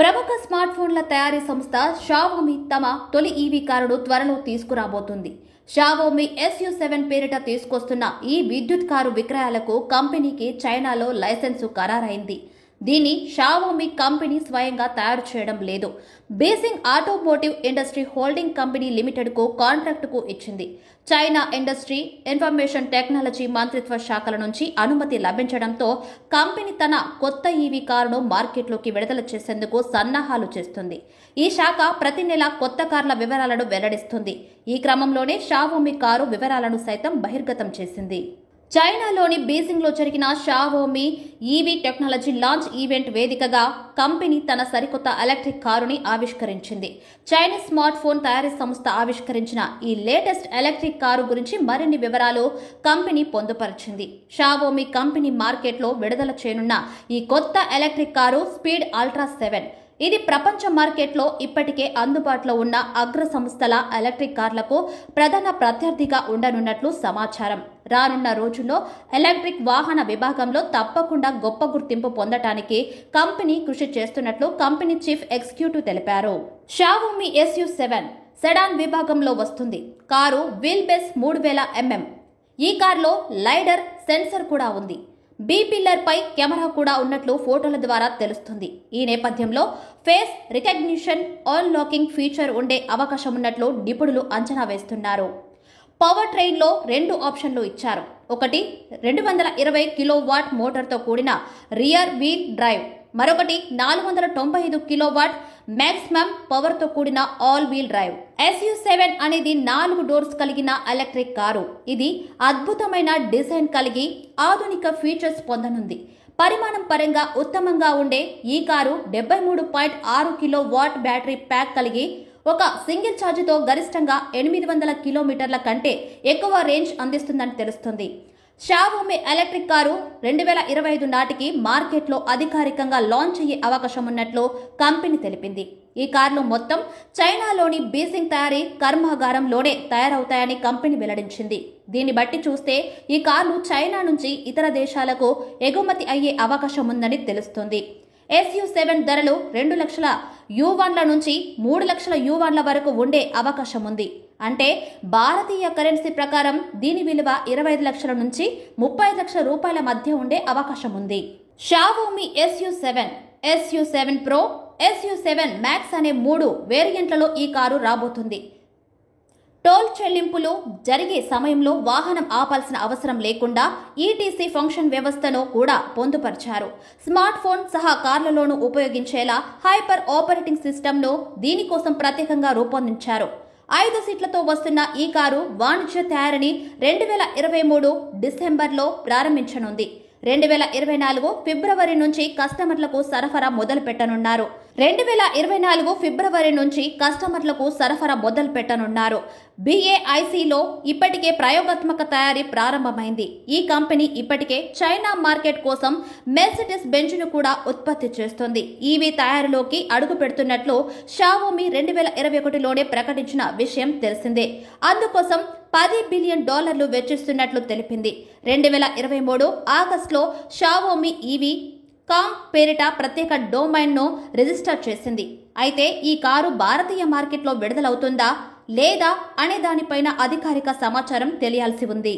ప్రముఖ స్మార్ట్ ఫోన్ల తయారీ సంస్థ షావోమి తమ తొలి ఈవీ కారును త్వరలో తీసుకురాబోతుంది. షావోమి SU7 పేరిట తీసుకొస్తున్న ఈ విద్యుత్ కారు విక్రయాలకు కంపెనీకి చైనాలో లైసెన్సు ఖరారైంది. దీన్ని షావోమి కంపెనీ స్వయంగా తయారు చేయడం లేదు. Beijing automotive industry holding company లిమిటెడ్కు కాంట్రాక్టుకు ఇచ్చింది. చైనా ఇండస్ట్రీ, ఇన్ఫర్మేషన్ టెక్నాలజీ మంత్రిత్వ శాఖల నుంచి అనుమతి లభించడంతో కంపెనీ తన కొత్త ఈవీ కారును మార్కెట్లోకి విడుదల చేసేందుకు సన్నాహాలు చేస్తుంది. ఈ శాఖ ప్రతి నెల కొత్త కార్ల వివరాలను వెల్లడిస్తుంది. ఈ క్రమంలోనే షావోమి కారు వివరాలను సైతం బహిర్గతం చేసింది. చైనాలోని బీజింగ్లో జరిగిన Xiaomi EV technology launch event వేదికగా కంపెనీ తన సరికొత్త ఎలక్ట్రిక్ కారుని ఆవిష్కరించింది. చైనీస్ స్మార్ట్ ఫోన్ తయారీ సంస్థ ఆవిష్కరించిన ఈ లేటెస్ట్ ఎలక్ట్రిక్ కారు గురించి మరిన్ని వివరాలు కంపెనీ పొందుపరిచింది. షావోమి కంపెనీ మార్కెట్లో విడుదల చేయనున్న ఈ కొత్త ఎలక్ట్రిక్ కారు స్పీడ్ అల్ట్రా 7. ఇది ప్రపంచ మార్కెట్లో ఇప్పటికే అందుబాటులో ఉన్న అగ్ర సంస్థల ఎలక్ట్రిక్ కార్లకు ప్రధాన ప్రత్యర్థిగా ఉండనున్నట్లు సమాచారం. రానున్న రోజుల్లో ఎలక్ట్రిక్ వాహన విభాగంలో తప్పకుండా గొప్ప గుర్తింపు పొందటానికి కంపెనీ కృషి చేస్తున్నట్లు కంపెనీ చీఫ్ ఎగ్జిక్యూటివ్ తెలిపారు. షావోమి SU7 సెడాన్ విభాగంలో వస్తుంది. Car wheel base 3000 mm. ఈ కారులో లైడర్ సెన్సర్ కూడా ఉంది. బీ పిల్లర్ పై కెమెరా కూడా ఉన్నట్లు ఫోటోల ద్వారా తెలుస్తుంది. ఈ నేపథ్యంలో face recognition on locking feature ఉండే అవకాశం ఉన్నట్లు నిపుణులు అంచనా వేస్తున్నారు. పవర్ ట్రైన్లో 2 ఆప్షన్లు ఇచ్చారు. ఒకటి 220 కిలోవాట్ మోటార్తో కూడిన రియర్ వీల్ డ్రైవ్, మరొకటి 495 కిలోవాట్ మ్యాక్సిమం పవర్తో కూడిన ఆల్ వీల్ డ్రైవ్. SU7 అనేది 4 డోర్స్ కలిగిన ఎలక్ట్రిక్ కారు. ఇది అద్భుతమైన డిజైన్ కలిగి ఆధునిక ఫీచర్స్ పొందనుంది. పరిమాణం పరంగా ఉత్తమంగా ఉండే ఈ కారు 73.6 కిలోవాట్ బ్యాటరీ ప్యాక్ కలిగి ఒక సింగిల్ ఛార్జితో గరిష్టంగా 800 కిలోమీటర్ల కంటే ఎక్కువ రేంజ్ అందిస్తుందని తెలుస్తుంది. షావోమి ఎలక్ట్రిక్ కారు 2025 నాటికి మార్కెట్లో అధికారికంగా లాంచ్ అయ్యే అవకాశం ఉన్నట్లు కంపెనీ తెలిపింది. ఈ కార్లు మొత్తం చైనాలోని బీజింగ్ తయారీ కర్మాగారంలోనే తయారవుతాయని కంపెనీ వెల్లడించింది. దీన్ని బట్టి చూస్తే ఈ కార్లు చైనా నుంచి ఇతర దేశాలకు ఎగుమతి అయ్యే అవకాశం ఉందని తెలుస్తుంది. SU7 ధరలు 2 లక్షల యువాన్ల నుంచి 3 లక్షల యువాన్ల వరకు ఉండే అవకాశం ఉంది. అంటే భారతీయ కరెన్సీ ప్రకారం దీని విలువ 25 లక్షల నుంచి 35 లక్షల రూపాయల మధ్య ఉండే అవకాశం ఉంది. Xiaomi SU7, SU7 Pro, SU7 Max అనే 3 వేరియంట్లలో ఈ కారు రాబోతుంది. టోల్ చెల్లింపులు జరిగే సమయంలో వాహనం ఆపాల్సిన అవసరం లేకుండా ETC ఫంక్షన్ వ్యవస్థను కూడా పొందుపరిచారు. స్మార్ట్ ఫోన్ సహా కార్లలోనూ ఉపయోగించేలా హైపర్ ఆపరేటింగ్ సిస్టమ్ను దీనికోసం ప్రత్యేకంగా రూపొందించారు. 5 సీట్లతో వస్తున్న ఈ కారు వాణిజ్య తయారీని 2023 డిసెంబర్లో ప్రారంభించనుంది. 2024 ఫిబ్రవరి నుంచి కస్టమర్లకు సరఫరా మొదలు పెట్టనున్నారు. 2024 ఫిబ్రవరి నుంచి కస్టమర్లకు సరఫరా మొదలు పెట్టనున్నారు. BAICలో ఇప్పటికే ప్రయోగాత్మక తయారీ ప్రారంభమైంది. ఈ కంపెనీ ఇప్పటికే చైనా మార్కెట్ కోసం మెర్సిడెస్ బెంజ్ను కూడా ఉత్పత్తి చేస్తుంది. ఈవీ తయారీలోకి అడుగు పెడుతున్నట్లు షావోమి 2021లోనే ప్రకటించిన విషయం తెలిసిందే. అందుకోసం $10 బిలియన్ వెచ్చిస్తున్నట్లు తెలిపింది. 2023 ఆగస్టులో షావోమి ఈవీ కామ్ పేరిట ప్రత్యేక డొమైన్ను రిజిస్టర్ చేసింది. అయితే ఈ కారు భారతీయ మార్కెట్లో విడుదలవుతుందా లేదా అనే దానిపైన అధికారిక సమాచారం తెలియాల్సి ఉంది.